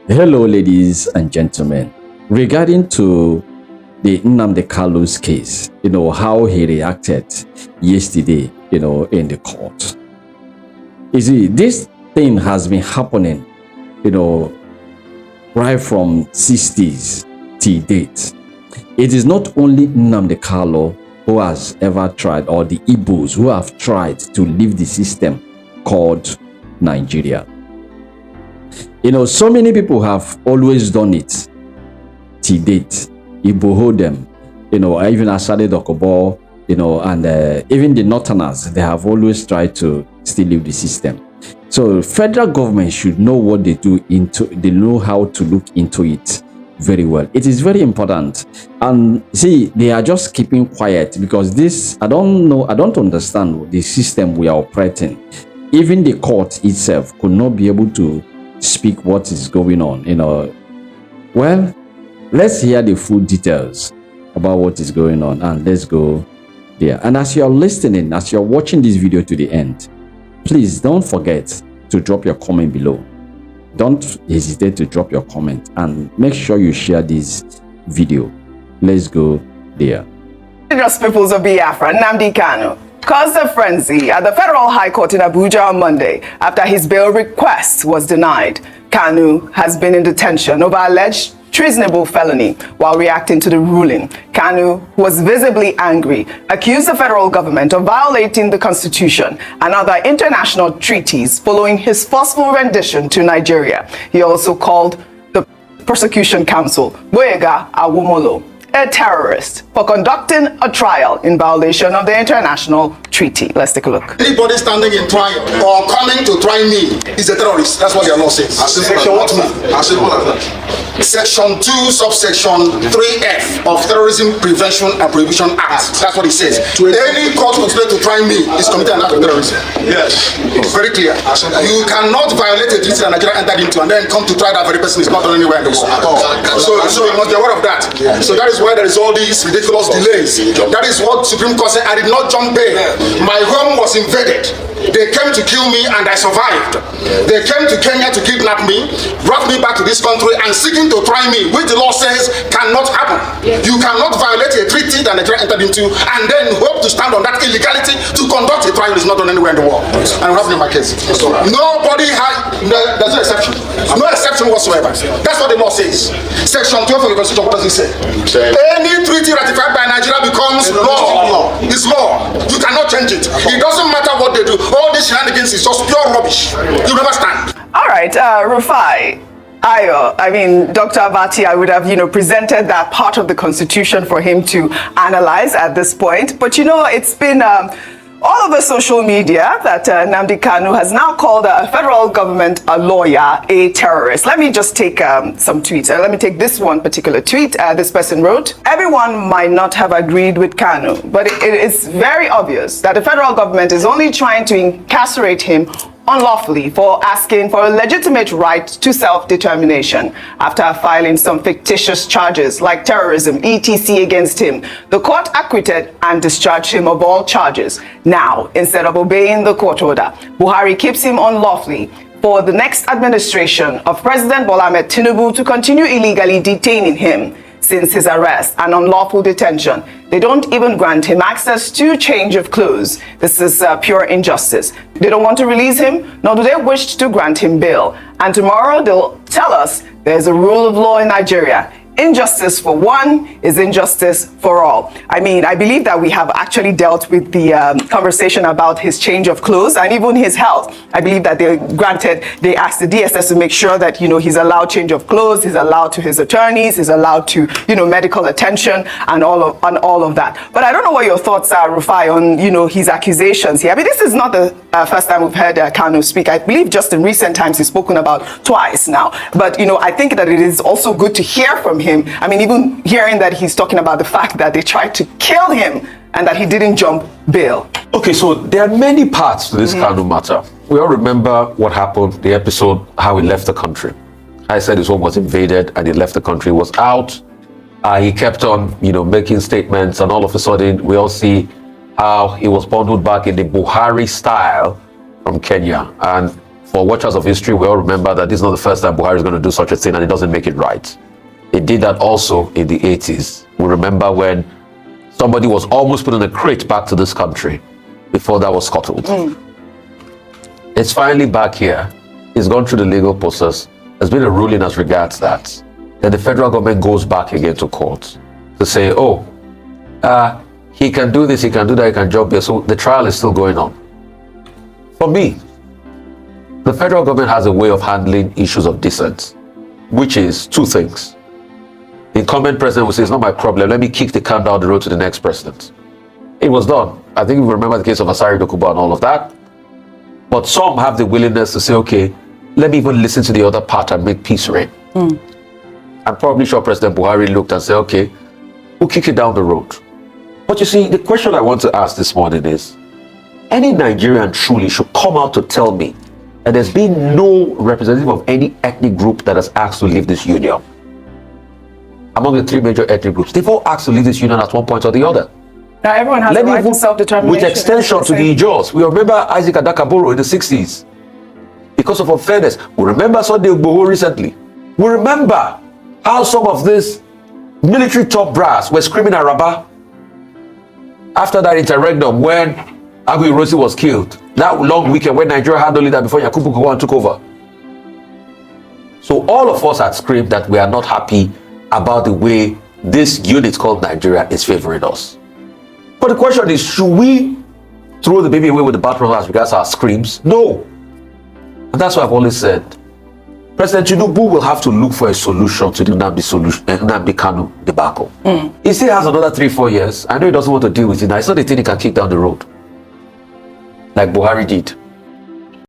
Hello, ladies and gentlemen. Regarding to the Nnamdi Kanu's case, how he reacted yesterday, in the court. You see, this thing has been happening, right from 60s till date. It is not only Nnamdi Kanu who has ever tried, or the Igbos who have tried to leave the system called Nigeria. So many people have always done it till date. Igbo hold them, even Asade Dokobo, and even the Northerners, they have always tried to still leave the system. So federal government should know what they do they know how to look into it very well. It is very important. And see, they are just keeping quiet because this, I don't understand the system we are operating. Even the court itself could not be able to speak what is going on. Well, let's hear the full details about what is going on, and let's go there. And as you're listening, as you're watching this video to the end, please don't forget to drop your comment below. Don't hesitate to drop your comment, and make sure you share this video. Let's go there. Indigenous peoples of Biafra, Nnamdi Kanu, caused a frenzy at the Federal High Court in Abuja on Monday after his bail request was denied. Kanu has been in detention over alleged treasonable felony while reacting to the ruling. Kanu, who was visibly angry, accused the federal government of violating the Constitution and other international treaties following his forceful rendition to Nigeria. He also called the Prosecution Counsel, Boyega Awomolo, a terrorist for conducting a trial in violation of the international treaty. Let's take a look. Anybody standing in trial or coming to try me is a terrorist. That's what their law says. Section what? Section 2, subsection 3F of Terrorism Prevention and Prohibition Act. That's what it says. Any court considered to try me is committing an act of terrorism. Yes. It's very clear. You cannot violate a treaty that Nigeria entered into and then come to try that very person is not done anywhere in the world. So you must be aware of that. So that is why there is all these ridiculous delays. That is what Supreme Court said. I did not jump bail. My home was invaded. They came to kill me and I survived. They came to Kenya to kidnap me, brought me back to this country and seeking to try me, which the law says cannot happen. You cannot violate a treaty that Nigeria entered into and then hope to stand on that illegality to conduct a trial is not done anywhere in the world. And I'm having my case. Nobody had, there's no exception. No exception whatsoever. That's what the law says. Section 12 of the Constitution, what does it say? Any treaty ratified by Nigeria becomes law. It's law. You cannot change it. It doesn't matter what they do. All this shenanigans is just pure rubbish. You never stand. All right, Rufai. I mean, Dr. Abati, I would have, presented that part of the Constitution for him to analyze at this point. But, it's been all over social media that Nnamdi Kanu has now called a federal government, a lawyer, a terrorist. Let me just take some tweets. Let me take this one particular tweet. This person wrote, everyone might not have agreed with Kanu, but it is very obvious that the federal government is only trying to incarcerate him unlawfully for asking for a legitimate right to self-determination after filing some fictitious charges like terrorism, etc. against him. The court acquitted and discharged him of all charges. Now, instead of obeying the court order, Buhari keeps him unlawfully for the next administration of President Bola Ahmed Tinubu to continue illegally detaining him. Since his arrest and unlawful detention, they don't even grant him access to change of clothes. This is pure injustice. They don't want to release him, nor do they wish to grant him bail. And tomorrow they'll tell us there's a rule of law in Nigeria. Injustice for one is injustice for all. I mean, I believe that we have actually dealt with the conversation about his change of clothes and even his health. I believe that they asked the DSS to make sure that, he's allowed change of clothes, he's allowed to his attorneys, he's allowed to, medical attention and all of that. But I don't know what your thoughts are, Rufai, on, his accusations here. I mean, this is not the first time we've heard Kanu speak. I believe just in recent times he's spoken about twice now. But, I think that it is also good to hear from him. I mean, even hearing that he's talking about the fact that they tried to kill him and that he didn't jump bail. Okay, so there are many parts to this Kanu matter. We all remember what happened, the episode, how he left the country. I said his home was invaded and he left the country, was out. He kept on, making statements, and all of a sudden we all see how he was bundled back in the Buhari style from Kenya. And For watchers of history, we all remember that this is not the first time Buhari is going to do such a thing and it doesn't make it right. He did that also in the 80s. We remember when somebody was almost put in a crate back to this country before that was scuttled. It's finally back here. It's gone through the legal process. There's been a ruling as regards that. Then the federal government goes back again to court to say, oh, he can do this, he can do that, he can jump here. So the trial is still going on. For me, the federal government has a way of handling issues of dissent, which is two things. The incumbent president will say, it's not my problem, let me kick the can down the road to the next president. It was done. I think we remember the case of Asari Dokubo and all of that. But some have the willingness to say, okay, let me even listen to the other part and make peace reign. I'm probably sure President Buhari looked and said, okay, we'll kick it down the road. But you see, the question I want to ask this morning is, any Nigerian truly should come out to tell me that there's been no representative of any ethnic group that has asked to leave this union. Among the three major ethnic groups, they've all asked to leave this union at one point or the other. Now everyone has the right to self-determination. With extension to the Ijaws. We remember Isaac Adakaboro in the 60s. Because of unfairness. We remember Sunday Igboho recently. We remember how some of this military top brass were screaming at Rabat after that interregnum when Agu Ironsi was killed. That long weekend when Nigeria had only that before Yakubu Gowon took over. So all of us had screamed that we are not happy about the way this unit called Nigeria is favoring us. But the question is, should we throw the baby away with the bathwater as regards our screams? No. And that's why I've always said, President Tinubu will have to look for a solution to the Nnamdi Kanu debacle. He still has another 3-4 years. I know he doesn't want to deal with it now. It's not a thing he can kick down the road, like Buhari did.